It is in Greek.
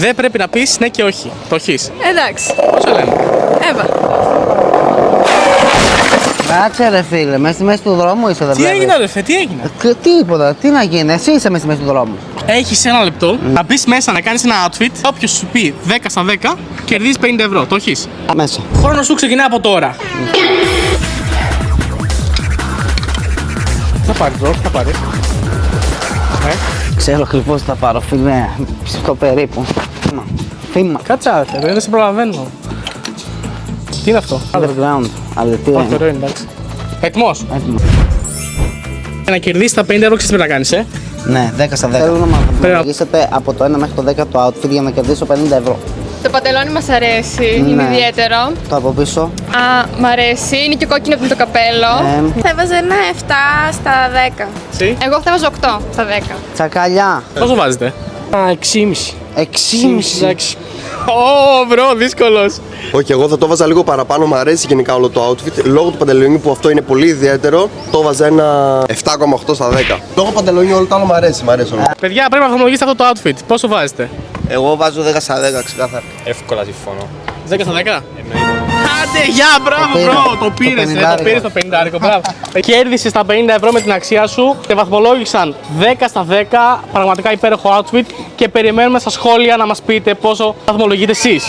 Δεν πρέπει να πεις ναι και όχι. Το έχεις. Εντάξει. Πώς το λένε? Εύα. Κάτσε ρε φίλε, μέσα στη μέση του δρόμου είσαι δεν Τι έγινε ρε φε, τι έγινε? Τίποτα, τι να γίνει, εσύ είσαι μέσα στη μέση του δρόμου. Έχεις ένα λεπτό να μπεις μέσα να κάνεις ένα outfit. Όποιος σου πει 10 στα 10, κερδίζεις 50 ευρώ. Το έχεις. Μέσα. Ο χρόνος σου ξεκινά από τώρα. Θα πάρεις bro, θα πάρεις. Ξέρω ακριβώς τι θα πάρω φίλε, στο περίπου. Φήμα. Κάτσα, δεν σε προλαβαίνω. Τι είναι αυτό? Underground, αλλά τι Όχι, ωραίο είναι. είναι, εντάξει. Έτοιμος? Έτοιμο. Για να κερδίσεις τα 50 ευρώ, ξέρεις τι πρέπει να κάνεις, Ναι, 10 στα 10. Θέλω να μαθηματολογήσετε από το 1 μέχρι το 10 το outfit για να κερδίσω 50 ευρώ. Το παντελόνι μας αρέσει, είναι Ναι. ιδιαίτερο. Το από πίσω. Α, μ' αρέσει, είναι και κόκκινο με το καπέλο. Θα έβαζα ένα 7 στα 10. Εσύ? Εγώ θα έβαζα 8 στα 10. Τσακαλιά. Πόσο βάζετε? 6,5. 6,5. Εντάξει. Ω, μπρο, δύσκολος. Όχι, εγώ θα το βάζα λίγο παραπάνω. Μου αρέσει γενικά όλο το outfit. Λόγω του παντελονιού που αυτό είναι πολύ ιδιαίτερο, το βάζα ένα 7,8 στα 10. Λόγω παντελονιού όλο το άλλο μου αρέσει. Μ' αρέσει όλο. Παιδιά, πρέπει να βαθμολογήσετε αυτό το outfit. Πόσο βάζετε? Εγώ βάζω 10 στα 10 ξεκάθαρα. Εύκολα συμφωνώ. 10 στα 10? Άντε, γεια, μπράβο, πήρα. μπρο! Το Το πήρες, το 50. πήρες το 50, μπράβο. Κέρδισες τα 50 ευρώ με την αξία σου και βαθμολόγησαν 10 στα 10. Πραγματικά υπέροχο outfit και περιμένουμε στα σχόλια να μας πείτε πόσο βαθμολογείτε εσείς.